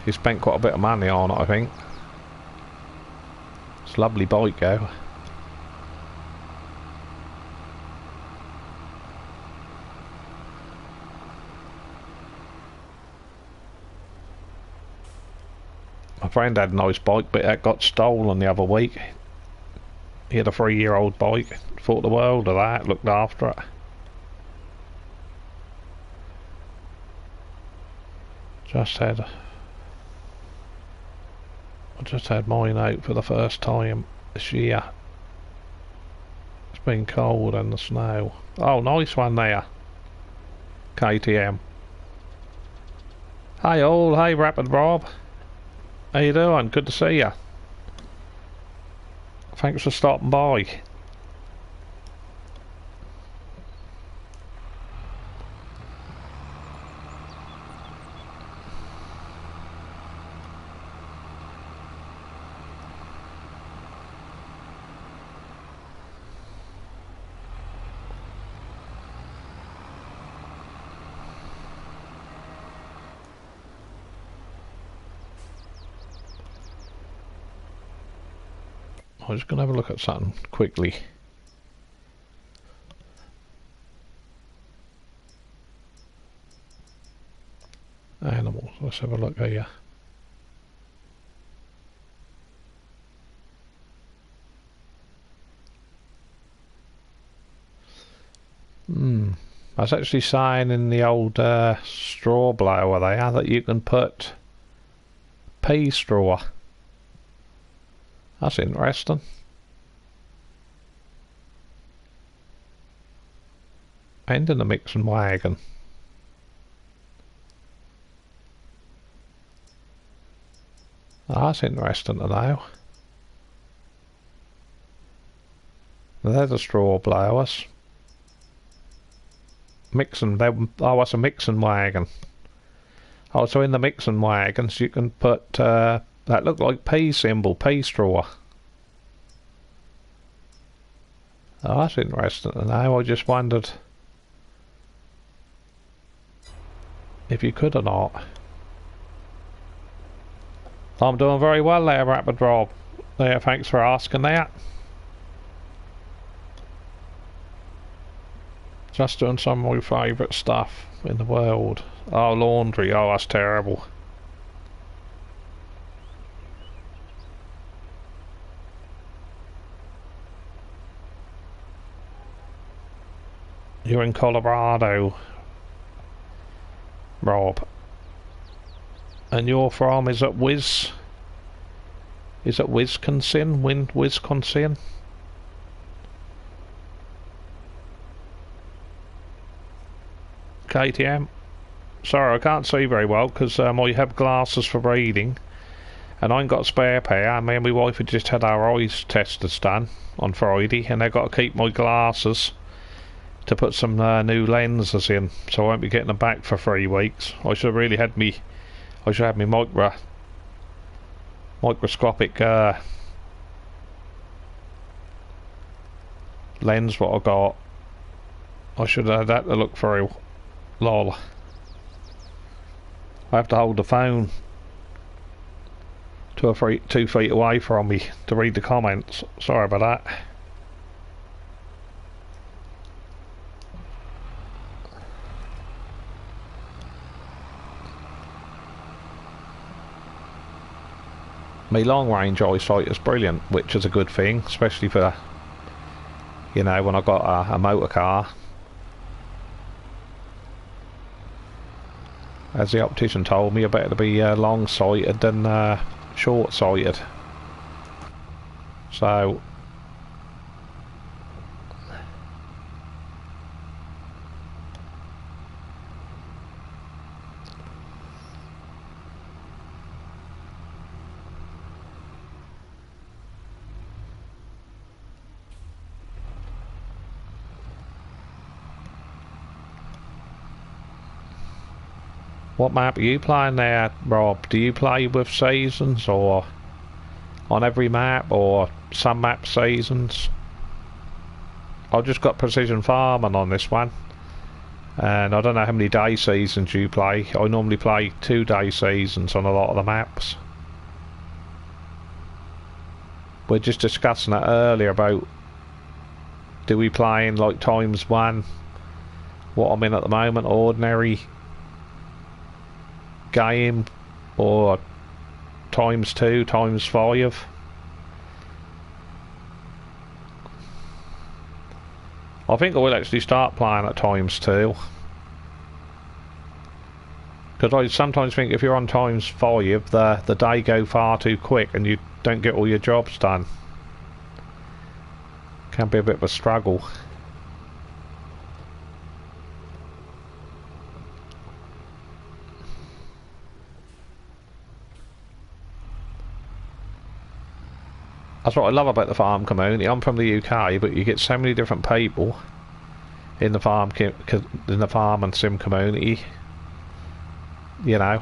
He spent quite a bit of money on it, I think. It's a lovely bike, though. My friend had a nice bike, but it got stolen the other week. He had a 3-year-old bike. Thought the world of that, looked after it. I just had mine out for the first time this year. It's been cold and the snow. Oh, nice one there. KTM. Hey all, hey Rapid Rob. How you doing? Good to see you. Thanks for stopping by. I'm just going to have a look at something quickly. Animals, let's have a look here. I was actually saying in the old straw blower there that you can put pea straw. That's interesting. And in the mixing wagon. That's interesting to know. They're the straw blowers. Mixing, oh, that's a mixing wagon. Oh, so in the mixing wagons you can put that looked like pea symbol, pea straw. Oh, that's interesting to know. I just wondered if you could or not. I'm doing very well there, Rapid Rob. There, thanks for asking that. Just doing some of my favourite stuff in the world. Oh, laundry. Oh, that's terrible. You're in Colorado, Rob. And you're from, is it Wisconsin? Wisconsin? KTM? Sorry, I can't see very well because I have glasses for reading and I ain't got a spare pair. Me and my wife had just had our eyes tested done on Friday and they've got to keep my glasses to put some new lenses in, so I won't be getting them back for 3 weeks. I should have really had me microscopic lens what I got. I should have had that to look through. Lol. I have to hold the phone 2 feet away from me to read the comments. Sorry about that. My long range eyesight is brilliant, which is a good thing, especially for, you know, when I got a motor car. As the optician told me, I better be long-sighted than short-sighted. So what map are you playing there, Rob? Do you play with seasons or on every map or some map seasons? I've just got precision farming on this one, and I don't know how many day seasons you play. I normally play 2 day seasons on a lot of the maps. We're just discussing it earlier about, do we play in like ×1, what I'm in at the moment, ordinary game, or ×2, ×5. I think I will actually start playing at ×2, because I sometimes think if you're on ×5 the day go far too quick and you don't get all your jobs done. Can be a bit of a struggle. That's what I love about the farm community. I'm from the UK, but you get so many different people in the farm and sim community. You know,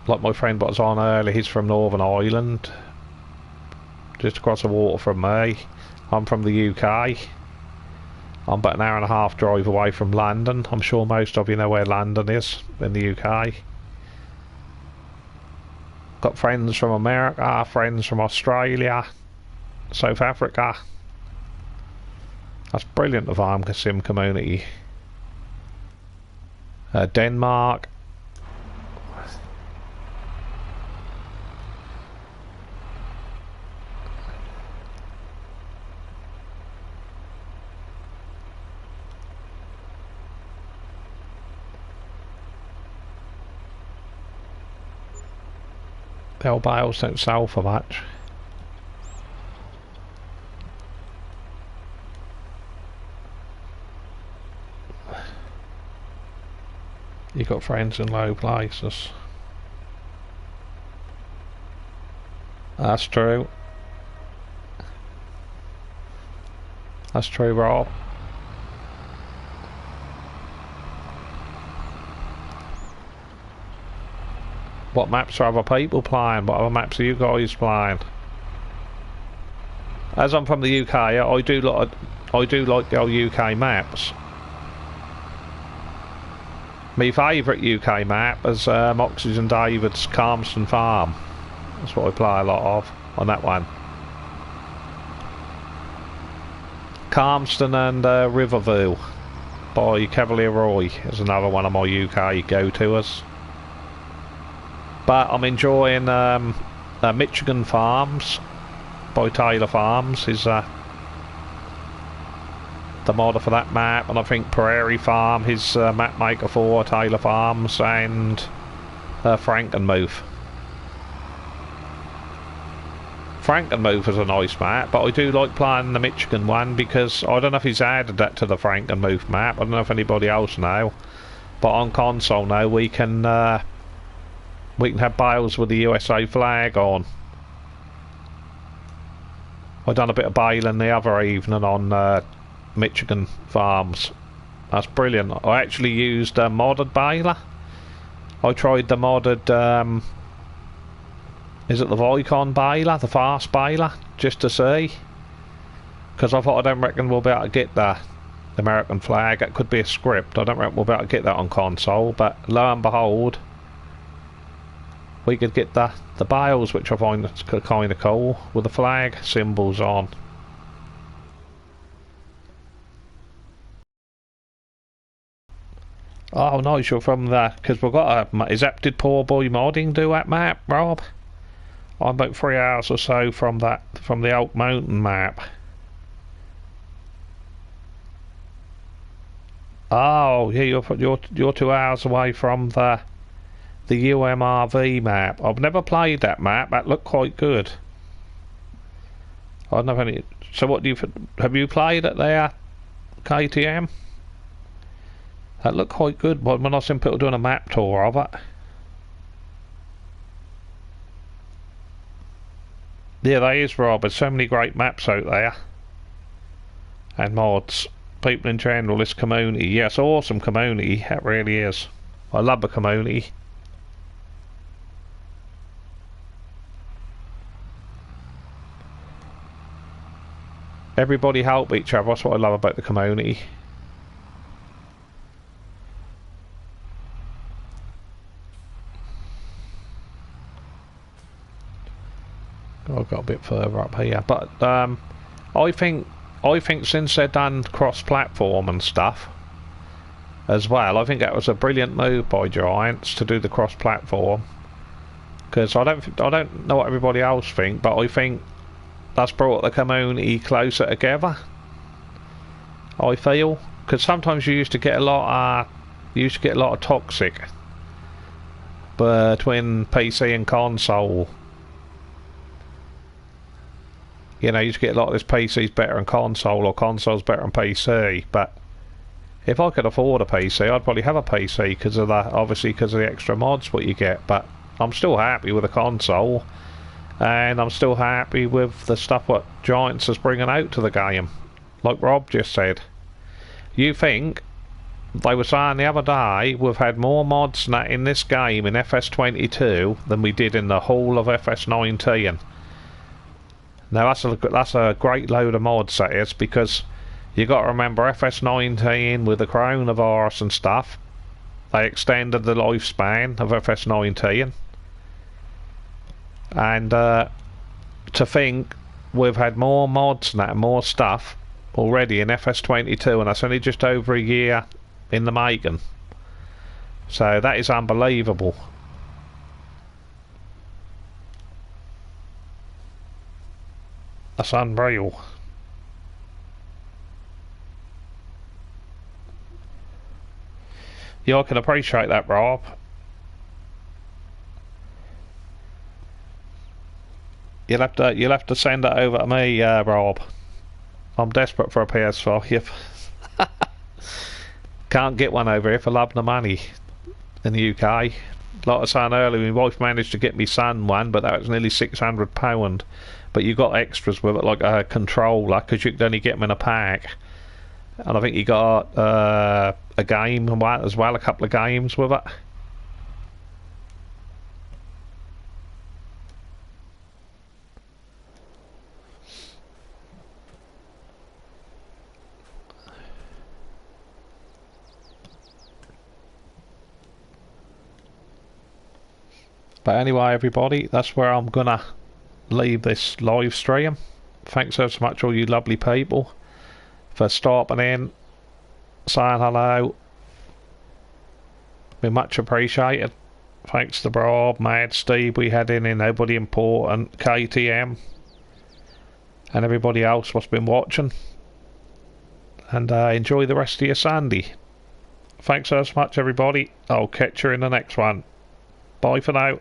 like my friend what was on earlier, he's from Northern Ireland, just across the water from me. I'm from the UK. I'm about an hour and a half drive away from London. I'm sure most of you know where London is in the UK. Got friends from America, friends from Australia, South Africa. That's brilliant, the farm sim community. Denmark. The old bales don't sell for much. You got friends in low places. That's true. That's true, Rob. What maps are other people playing? What other maps are you guys playing? As I'm from the UK, I do like the old UK maps. My favourite UK map is Oxygen David's Calmston Farm. That's what I play a lot of on that one. Calmston and Riverview by Cavalier Roy is another one of my UK go-to's. But I'm enjoying Michigan Farms by Taylor Farms is the modder for that map, and I think Prairie Farm, his map maker for Taylor Farms, and Frankenmuth. Frankenmuth is a nice map, but I do like playing the Michigan one because I don't know if he's added that to the Frankenmuth map. I don't know if anybody else know, but on console now we can have bales with the USA flag on. I done a bit of baling the other evening on Michigan Farms. That's brilliant. I actually used a modded baler. I tried the modded is it the Vicon baler, the fast baler, just to see, because I thought I don't reckon we'll be able to get the American flag. It could be a script. I don't reckon we'll be able to get that on console, but lo and behold, we could get the bales, which I find kind of cool, with the flag symbols on. Oh nice, you're from there, because we've got a... Is that, did Poor Boy Modding do that map, Rob? I'm about 3 hours or so from the Oak Mountain map. Oh yeah, you're 2 hours away from the UMRV map. I've never played that map. That looked quite good. I don't know if any... So what do you... Have you played it there, KTM? That looked quite good when I seen people doing a map tour of it. Yeah, there is, Rob. There's so many great maps out there. And mods. People in general, this community. Yes, yeah, awesome community. It really is. I love the community. Everybody help each other. That's what I love about the community. I've got a bit further up here, but I think since they've done cross-platform and stuff as well, I think that was a brilliant move by Giants to do the cross-platform. Because I don't know what everybody else think, but I think that's brought the community closer together. I feel, because sometimes you used to get a lot of toxic between PC and console. You know, you just get a lot of this PC's better than console, or console's better than PC. But if I could afford a PC, I'd probably have a PC because of that, obviously because of the extra mods what you get. But I'm still happy with a console, and I'm still happy with the stuff what Giants is bringing out to the game. Like Rob just said, you think they were saying the other day we've had more mods than that in this game in FS22 than we did in the whole of FS19. Now that's a great load of mods, that is, because you got to remember FS19 with the coronavirus and stuff, they extended the lifespan of FS19, and to think we've had more mods than that, more stuff already in FS22, and that's only just over a year in the making. So that is unbelievable. That's unreal. Yeah, I can appreciate that, Rob. You'll have to send it over to me, Rob. I'm desperate for a PS5. Can't get one over here for love nor money in the UK. Like I was saying earlier, my wife managed to get me son one, but that was nearly £600. But you got extras with it, like a controller, because you could only get them in a pack. And I think you got a game as well, a couple of games with it. But anyway, everybody, that's where I'm gonna leave this live stream. Thanks so much, all you lovely people, for stopping in, saying hello. Be much appreciated. Thanks to Rob, Mad, Steve, we had in Nobody Important, KTM, and everybody else what's been watching. And enjoy the rest of your Sunday. Thanks so much, everybody. I'll catch you in the next one. Bye for now.